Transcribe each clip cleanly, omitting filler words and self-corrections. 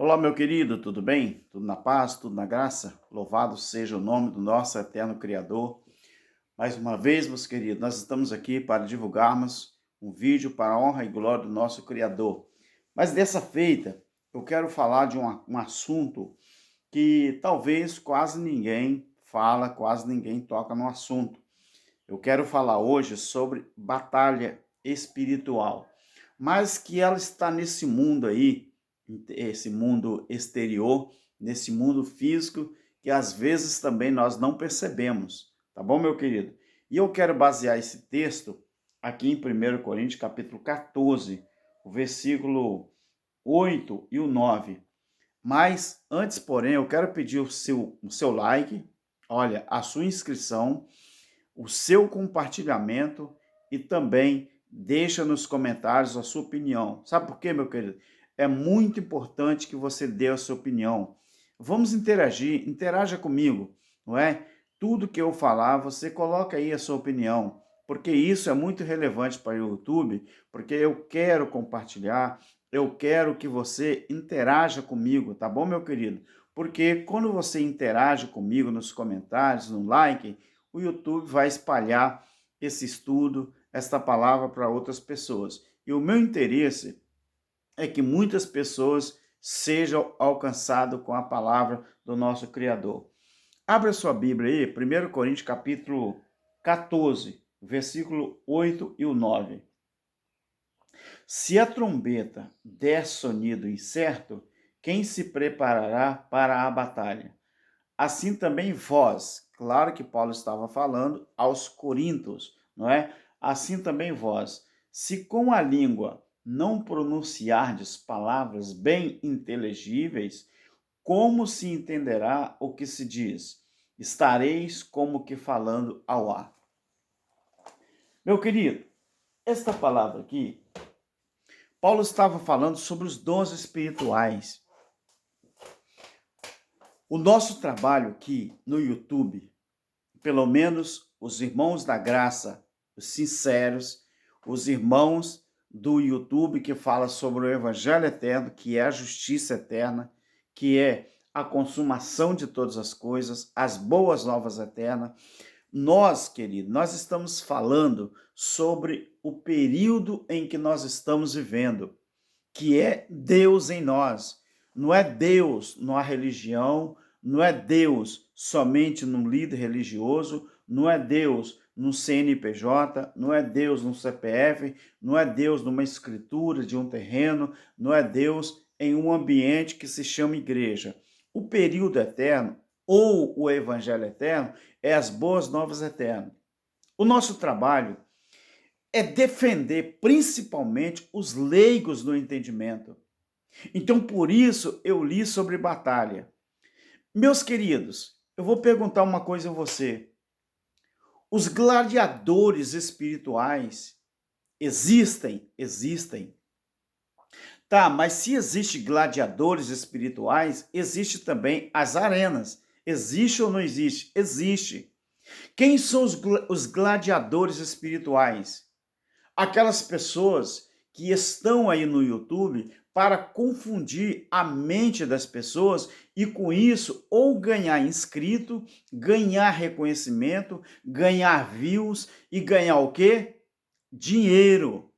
Olá, meu querido, tudo bem? Tudo na paz, tudo na graça? Louvado seja o nome do nosso eterno Criador. Mais uma vez, meus queridos, nós estamos aqui para divulgarmos um vídeo para a honra e glória do nosso Criador. Mas dessa feita, eu quero falar de um assunto que talvez quase ninguém fala, quase ninguém toca no assunto. Eu quero falar hoje sobre batalha espiritual, mas que ela está nesse mundo aí, esse mundo exterior, nesse mundo físico, que às vezes também nós não percebemos, tá bom, meu querido? E eu quero basear esse texto aqui em 1 Coríntios, capítulo 14, o versículo 8 e o 9. Mas antes, porém, eu quero pedir o seu like, olha, a sua inscrição, o seu compartilhamento e também deixa nos comentários a sua opinião. Sabe por quê, meu querido? É muito importante que você dê a sua opinião. Vamos interagir, interaja comigo, não é? Tudo que eu falar, você coloca aí a sua opinião, porque isso é muito relevante para o YouTube, porque eu quero compartilhar, eu quero que você interaja comigo, tá bom, meu querido? Porque quando você interage comigo nos comentários, no like, o YouTube vai espalhar esse estudo, esta palavra para outras pessoas. E o meu interesse é que muitas pessoas sejam alcançadas com a palavra do nosso Criador. Abra sua Bíblia aí, 1 Coríntios capítulo 14, versículo 8 e o 9. Se a trombeta der sonido incerto, quem se preparará para a batalha? Assim também vós, claro que Paulo estava falando aos coríntios, não é? Assim também vós, se com a língua não pronunciardes palavras bem inteligíveis, como se entenderá o que se diz? Estareis como que falando ao ar. Meu querido, esta palavra aqui, Paulo estava falando sobre os dons espirituais. O nosso trabalho aqui no YouTube, pelo menos os irmãos da graça, os sinceros, os irmãos do YouTube que fala sobre o evangelho eterno, que é a justiça eterna, que é a consumação de todas as coisas, as boas novas eternas. Nós, querido, nós estamos falando sobre o período em que nós estamos vivendo, que é Deus em nós. Não é Deus numa religião, não é Deus somente num líder religioso, não é Deus no CNPJ, não é Deus no CPF, não é Deus numa escritura de um terreno, não é Deus em um ambiente que se chama igreja. O período eterno ou o evangelho eterno é as boas novas eternas. O nosso trabalho é defender principalmente os leigos no entendimento. Então, por isso, eu li sobre batalha. Meus queridos, eu vou perguntar uma coisa a você. Os gladiadores espirituais existem? Existem. Tá, mas se existe gladiadores espirituais, existe também as arenas. Existe ou não existe? Existe. Quem são os gladiadores espirituais? Aquelas pessoas que estão aí no YouTube para confundir a mente das pessoas e com isso ou ganhar inscrito, ganhar reconhecimento, ganhar views e ganhar o quê? Dinheiro.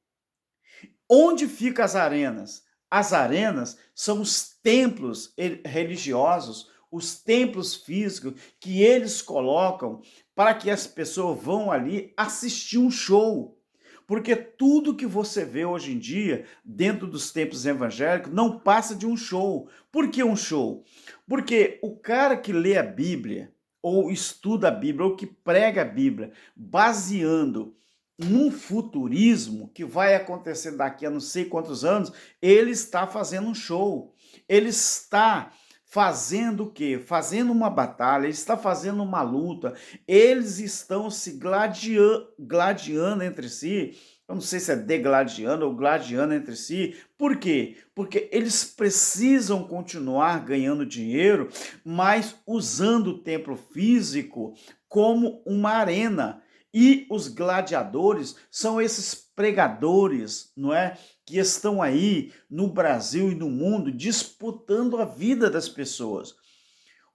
Onde ficam as arenas? As arenas são os templos religiosos, os templos físicos que eles colocam para que as pessoas vão ali assistir um show. Porque tudo que você vê hoje em dia, dentro dos templos evangélicos, não passa de um show. Por que um show? Porque o cara que lê a Bíblia, ou estuda a Bíblia, ou que prega a Bíblia, baseando num futurismo que vai acontecer daqui a não sei quantos anos, ele está fazendo um show. Ele está fazendo o quê? Fazendo uma batalha, ele está fazendo uma luta, eles estão se gladiando entre si. Eu não sei se é degladiando ou gladiando entre si. Por quê? Porque eles precisam continuar ganhando dinheiro, mas usando o templo físico como uma arena. E os gladiadores são esses pregadores, não é? Que estão aí no Brasil e no mundo disputando a vida das pessoas.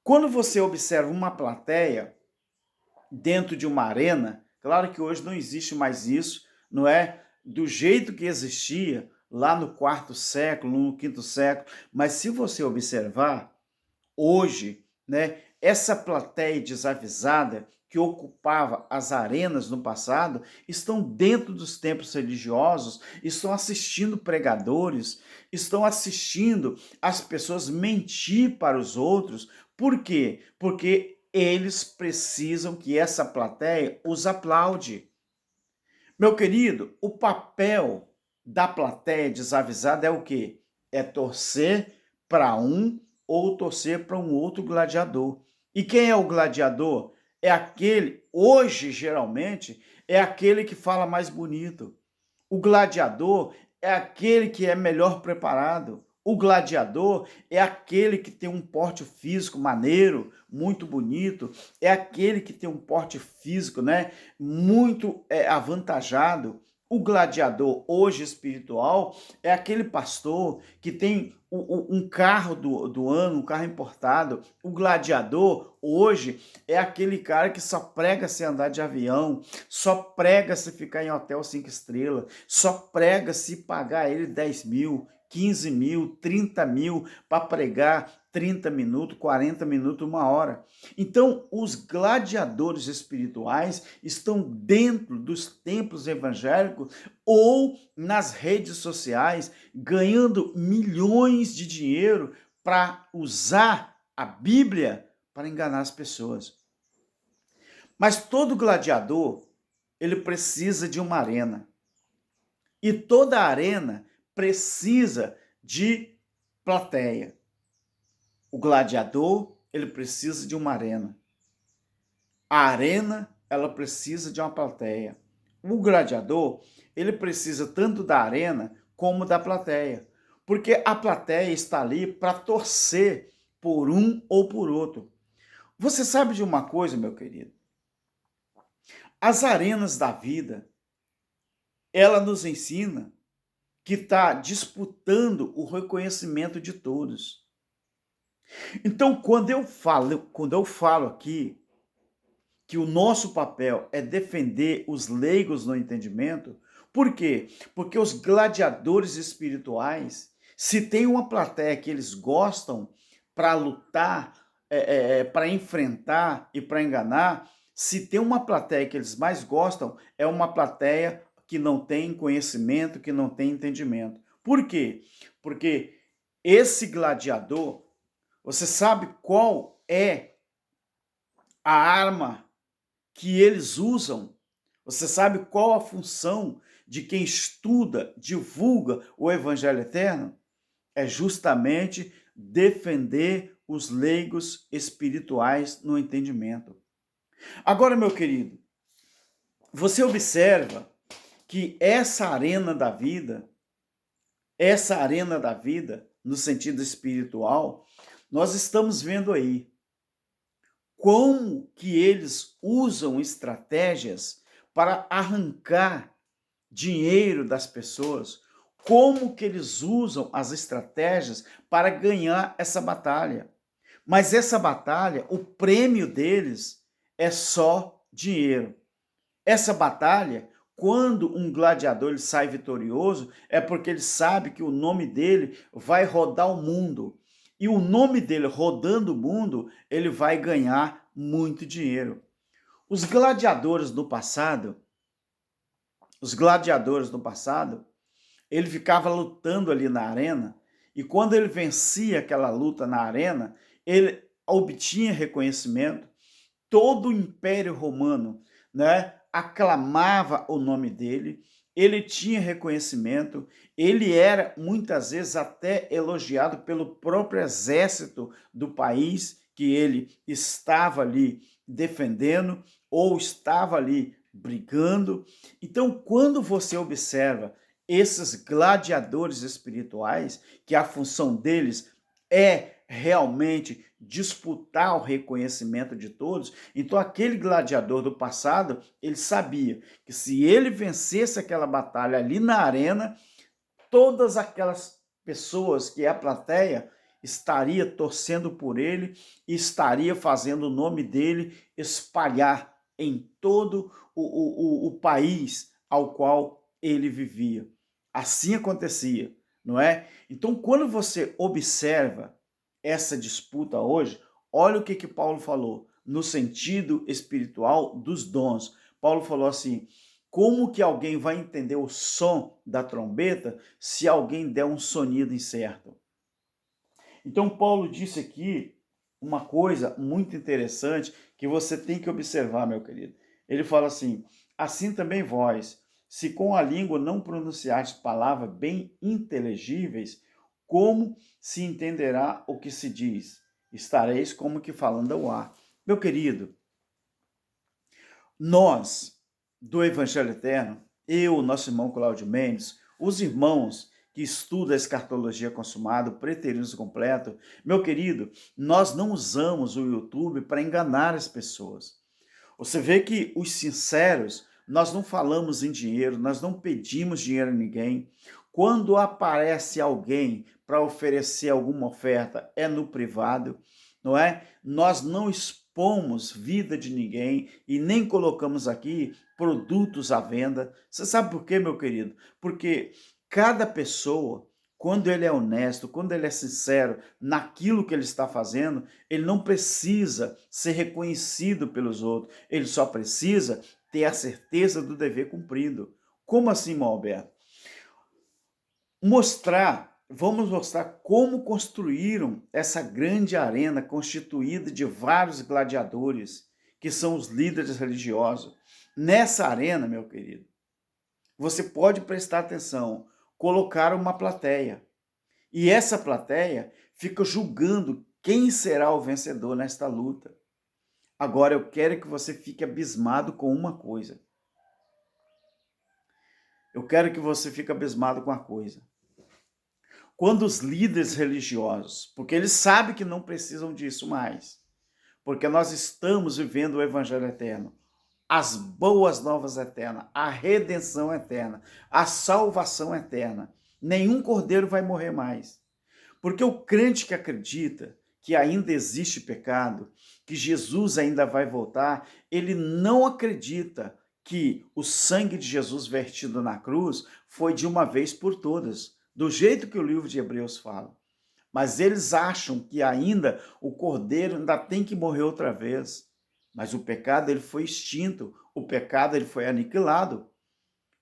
Quando você observa uma plateia dentro de uma arena, claro que hoje não existe mais isso, não é? Do jeito que existia lá no quarto século, no quinto século, mas se você observar, hoje, né, essa plateia desavisada que ocupava as arenas no passado estão dentro dos templos religiosos, estão assistindo pregadores, estão assistindo as pessoas mentir para os outros. Por quê? Porque eles precisam que essa plateia os aplaude. Meu querido, o papel da plateia desavisada é o quê? É torcer para um ou torcer para um outro gladiador. E quem é o gladiador? É aquele, hoje geralmente, é aquele que fala mais bonito. O gladiador é aquele que é melhor preparado. O gladiador é aquele que tem um porte físico maneiro, muito bonito, é aquele que tem um porte físico, né, muito avantajado. O gladiador hoje espiritual é aquele pastor que tem um carro do ano, um carro importado. O gladiador hoje é aquele cara que só prega se andar de avião, só prega se ficar em hotel 5 estrelas, só prega se pagar ele 10 mil, 15 mil, 30 mil para pregar 30 minutos, 40 minutos, uma hora. Então, os gladiadores espirituais estão dentro dos templos evangélicos ou nas redes sociais, ganhando milhões de dinheiro para usar a Bíblia para enganar as pessoas. Mas todo gladiador, ele precisa de uma arena. E toda arena precisa de plateia. O gladiador, ele precisa de uma arena. A arena, ela precisa de uma plateia. O gladiador, ele precisa tanto da arena como da plateia. Porque a plateia está ali para torcer por um ou por outro. Você sabe de uma coisa, meu querido? As arenas da vida, ela nos ensina que está disputando o reconhecimento de todos. Então, quando eu falo aqui que o nosso papel é defender os leigos no entendimento, por quê? Porque os gladiadores espirituais, se tem uma plateia que eles gostam para lutar, para enfrentar e para enganar, se tem uma plateia que eles mais gostam, é uma plateia que não tem conhecimento, que não tem entendimento. Por quê? Porque esse gladiador, você sabe qual é a arma que eles usam? Você sabe qual a função de quem estuda, divulga o Evangelho Eterno? É justamente defender os leigos espirituais no entendimento. Agora, meu querido, você observa que essa arena da vida, no sentido espiritual, nós estamos vendo aí como que eles usam estratégias para arrancar dinheiro das pessoas, como que eles usam as estratégias para ganhar essa batalha. Mas essa batalha, o prêmio deles é só dinheiro. Essa batalha, quando um gladiador ele sai vitorioso, é porque ele sabe que o nome dele vai rodar o mundo. E o nome dele rodando o mundo, ele vai ganhar muito dinheiro. Os gladiadores do passado, ele ficava lutando ali na arena, e quando ele vencia aquela luta na arena, ele obtinha reconhecimento. Todo o Império Romano, né, aclamava o nome dele, ele tinha reconhecimento, ele era muitas vezes até elogiado pelo próprio exército do país que ele estava ali defendendo ou estava ali brigando. Então, quando você observa esses gladiadores espirituais, que a função deles é realmente disputar o reconhecimento de todos, então aquele gladiador do passado, ele sabia que se ele vencesse aquela batalha ali na arena, todas aquelas pessoas que é a plateia estaria torcendo por ele e estaria fazendo o nome dele espalhar em todo o país ao qual ele vivia. Assim acontecia, não é? Então, quando você observa essa disputa hoje, olha o que Paulo falou no sentido espiritual dos dons. Paulo falou assim: como que alguém vai entender o som da trombeta se alguém der um sonido incerto? Então, Paulo disse aqui uma coisa muito interessante que você tem que observar, meu querido. Ele fala assim: assim também vós, se com a língua não pronunciares palavras bem inteligíveis, como se entenderá o que se diz? Estareis como que falando ao ar. Meu querido, nós, do Evangelho Eterno, eu, nosso irmão Cláudio Mendes, os irmãos que estudam a escatologia consumada, o preterismo completo, meu querido, nós não usamos o YouTube para enganar as pessoas. Você vê que os sinceros, nós não falamos em dinheiro, nós não pedimos dinheiro a ninguém. Quando aparece alguém para oferecer alguma oferta, é no privado, não é? Nós não expomos vida de ninguém e nem colocamos aqui produtos à venda. Você sabe por quê, meu querido? Porque cada pessoa, quando ele é honesto, quando ele é sincero naquilo que ele está fazendo, ele não precisa ser reconhecido pelos outros, ele só precisa ter a certeza do dever cumprido. Como assim, irmão Alberto? Vamos mostrar como construíram essa grande arena constituída de vários gladiadores, que são os líderes religiosos. Nessa arena, meu querido, você pode prestar atenção, colocar uma plateia. E essa plateia fica julgando quem será o vencedor nesta luta. Agora eu quero que você fique abismado com uma coisa. Eu quero que você fique abismado com uma coisa. Quando os líderes religiosos, porque eles sabem que não precisam disso mais, porque nós estamos vivendo o Evangelho eterno, as boas novas eternas, a redenção eterna, a salvação eterna. Nenhum cordeiro vai morrer mais. Porque o crente que acredita que ainda existe pecado, que Jesus ainda vai voltar, ele não acredita que o sangue de Jesus vertido na cruz foi de uma vez por todas, do jeito que o livro de Hebreus fala. Mas eles acham que ainda o cordeiro ainda tem que morrer outra vez. Mas o pecado ele foi extinto, o pecado ele foi aniquilado.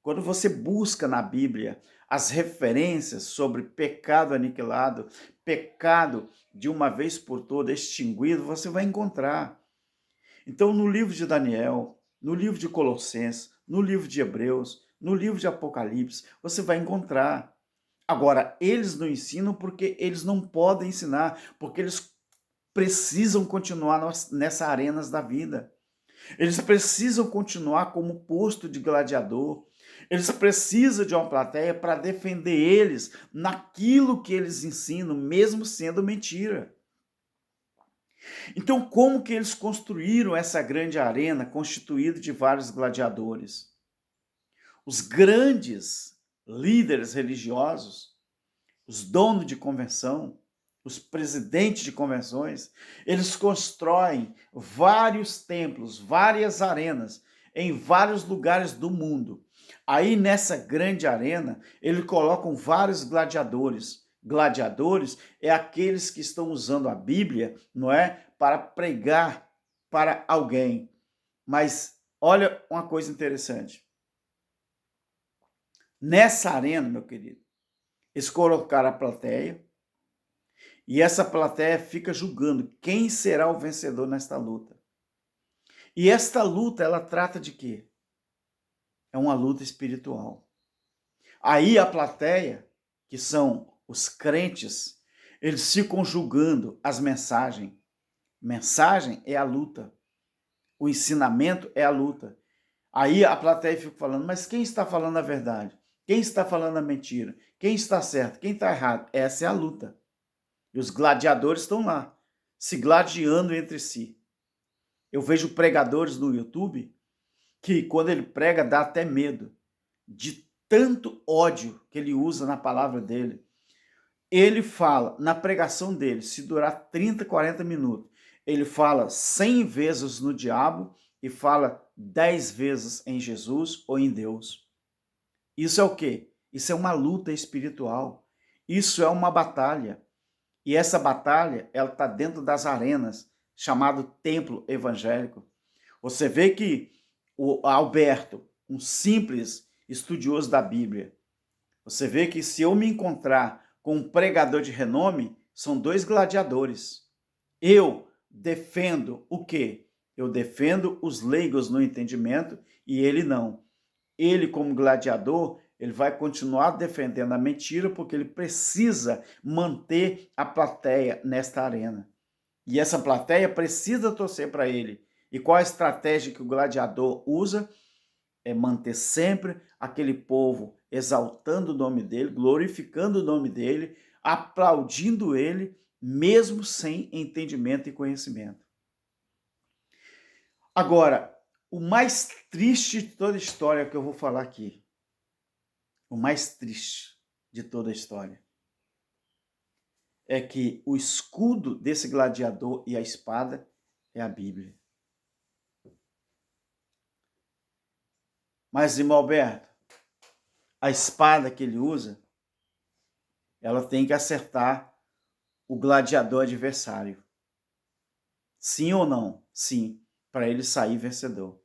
Quando você busca na Bíblia as referências sobre pecado aniquilado, pecado de uma vez por todas extinguido, você vai encontrar. Então, no livro de Daniel, no livro de Colossenses, no livro de Hebreus, no livro de Apocalipse, você vai encontrar. Agora, eles não ensinam porque eles não podem ensinar, porque eles precisam continuar nessa arenas da vida. Eles precisam continuar como posto de gladiador. Eles precisam de uma plateia para defender eles naquilo que eles ensinam, mesmo sendo mentira. Então, como que eles construíram essa grande arena constituída de vários gladiadores? Os grandes líderes religiosos, os donos de convenção, os presidentes de convenções, eles constroem vários templos, várias arenas em vários lugares do mundo. Aí nessa grande arena, eles colocam vários gladiadores. Gladiadores é aqueles que estão usando a Bíblia, não é, para pregar para alguém. Mas olha uma coisa interessante. Nessa arena, meu querido, eles colocaram a plateia, e essa plateia fica julgando quem será o vencedor nesta luta. E esta luta, ela trata de quê? É uma luta espiritual. Aí a plateia, que são os crentes, eles ficam julgando as mensagens. Mensagem é a luta. O ensinamento é a luta. Aí a plateia fica falando, mas quem está falando a verdade? Quem está falando a mentira? Quem está certo? Quem está errado? Essa é a luta. E os gladiadores estão lá, se gladiando entre si. Eu vejo pregadores no YouTube que, quando ele prega, dá até medo de tanto ódio que ele usa na palavra dele. Ele fala, na pregação dele, se durar 30, 40 minutos, ele fala 100 vezes no diabo e fala 10 vezes em Jesus ou em Deus. Isso é o quê? Isso é uma luta espiritual. Isso é uma batalha. E essa batalha, ela está dentro das arenas, chamado templo evangélico. Você vê que o Alberto, um simples estudioso da Bíblia, você vê que se eu me encontrar com um pregador de renome, são dois gladiadores. Eu defendo o quê? Eu defendo os leigos no entendimento e ele não. Ele, como gladiador, ele vai continuar defendendo a mentira porque ele precisa manter a plateia nesta arena. E essa plateia precisa torcer para ele. E qual a estratégia que o gladiador usa? É manter sempre aquele povo exaltando o nome dele, glorificando o nome dele, aplaudindo ele, mesmo sem entendimento e conhecimento. Agora, o mais triste de toda a história que eu vou falar aqui, o mais triste de toda a história, é que o escudo desse gladiador e a espada é a Bíblia. Mas, irmão Alberto, a espada que ele usa, ela tem que acertar o gladiador adversário. Sim ou não? Sim, para ele sair vencedor.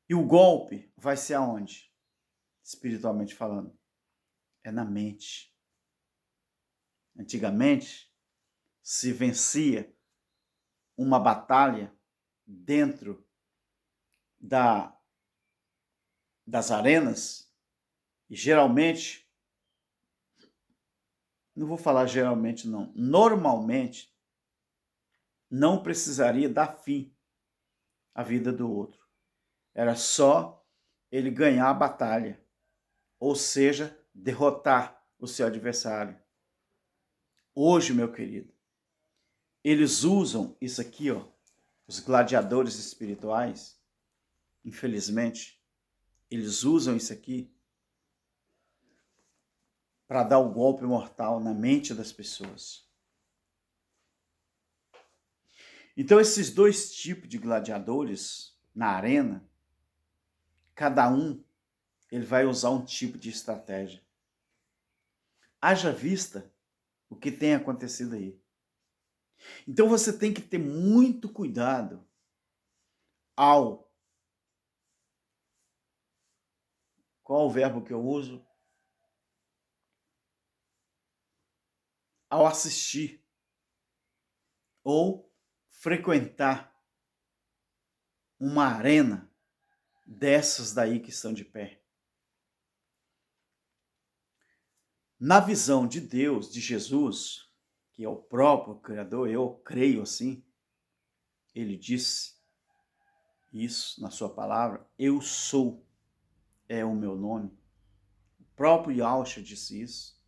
E o golpe vai ser aonde? Espiritualmente falando. É na mente. Antigamente, se vencia uma batalha dentro das arenas, e geralmente, não vou falar geralmente não, normalmente, não precisaria dar fim à vida do outro. Era só ele ganhar a batalha, ou seja, derrotar o seu adversário. Hoje, meu querido, eles usam isso aqui, ó, os gladiadores espirituais, infelizmente, eles usam isso aqui para dar o golpe mortal na mente das pessoas. Então, esses dois tipos de gladiadores na arena, cada um ele vai usar um tipo de estratégia. Haja vista o que tem acontecido aí. Então, você tem que ter muito cuidado ao... Qual o verbo que eu uso? Ao assistir ou frequentar uma arena dessas daí que estão de pé. Na visão de Deus, de Jesus, que é o próprio Criador, eu creio assim, ele disse isso na sua palavra, eu sou, é o meu nome. O próprio Yahshua disse isso.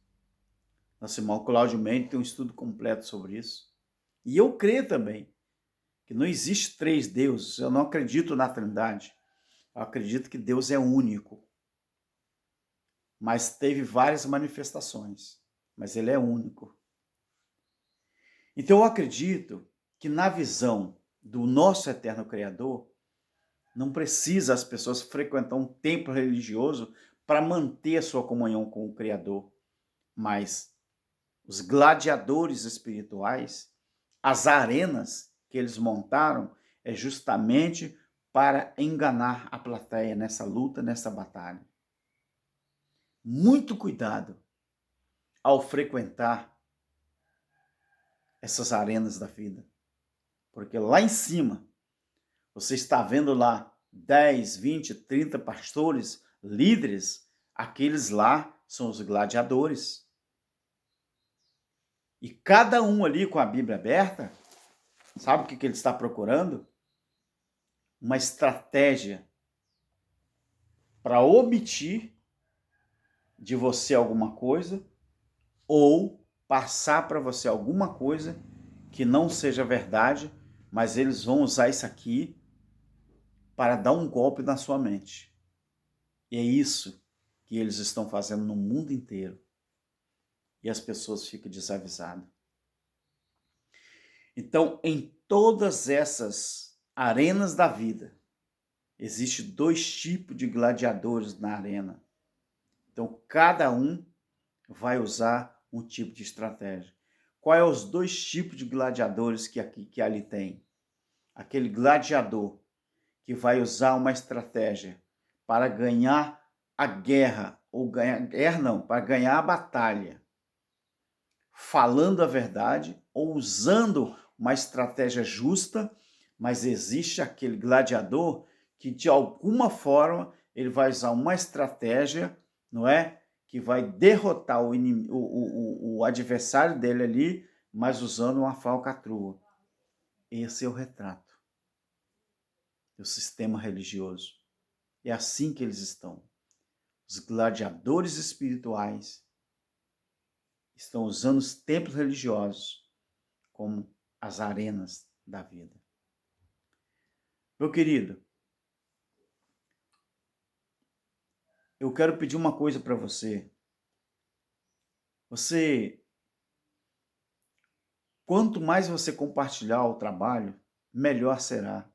Nosso irmão Cláudio Mendes tem um estudo completo sobre isso. E eu creio também que não existe três deuses, eu não acredito na Trindade. Eu acredito que Deus é único. Mas teve várias manifestações, mas ele é único. Então eu acredito que na visão do nosso eterno Criador, não precisa as pessoas frequentar um templo religioso para manter a sua comunhão com o Criador, mas os gladiadores espirituais, as arenas que eles montaram, é justamente para enganar a plateia nessa luta, nessa batalha. Muito cuidado ao frequentar essas arenas da vida, porque lá em cima você está vendo lá 10, 20, 30 pastores, líderes, aqueles lá são os gladiadores. E cada um ali com a Bíblia aberta, sabe o que ele está procurando? Uma estratégia para omitir de você alguma coisa ou passar para você alguma coisa que não seja verdade, mas eles vão usar isso aqui para dar um golpe na sua mente. E é isso que eles estão fazendo no mundo inteiro. E as pessoas ficam desavisadas. Então, em todas essas arenas da vida, existem dois tipos de gladiadores na arena. Então, cada um vai usar um tipo de estratégia. Quais são os dois tipos de gladiadores que ali tem? Aquele gladiador que vai usar uma estratégia para ganhar a guerra, ou guerra não, para ganhar a batalha, falando a verdade ou usando uma estratégia justa, mas existe aquele gladiador que de alguma forma ele vai usar uma estratégia, não é? Que vai derrotar o adversário dele ali, mas usando uma falcatrua. Esse é o retrato do sistema religioso. É assim que eles estão. Os gladiadores espirituais estão usando os templos religiosos como as arenas da vida. Meu querido, eu quero pedir uma coisa para você. Quanto mais você compartilhar o trabalho, melhor será.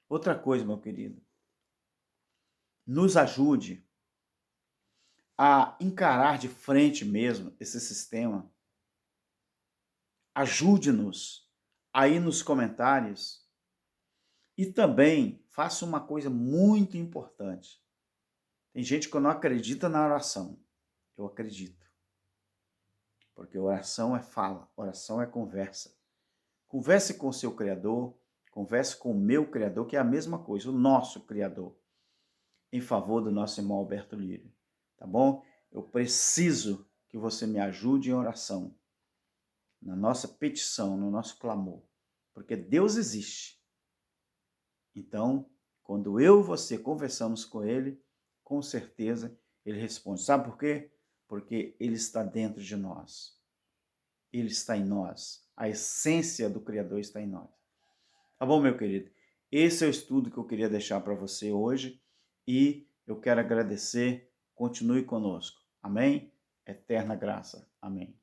Outra coisa, meu querido, nos ajude a encarar de frente mesmo esse sistema. Ajude-nos aí nos comentários e também faça uma coisa muito importante. Tem gente que não acredita na oração. Eu acredito. Porque oração é fala, oração é conversa. Converse com o seu Criador, converse com o meu Criador, que é a mesma coisa, o nosso Criador, em favor do nosso irmão Alberto Lírio. Tá bom? Eu preciso que você me ajude em oração, na nossa petição, no nosso clamor, porque Deus existe. Então, quando eu e você conversamos com Ele, com certeza Ele responde. Sabe por quê? Porque Ele está dentro de nós. Ele está em nós. A essência do Criador está em nós. Tá bom, meu querido? Esse é o estudo que eu queria deixar para você hoje e eu quero agradecer. Continue conosco. Amém? Eterna graça. Amém.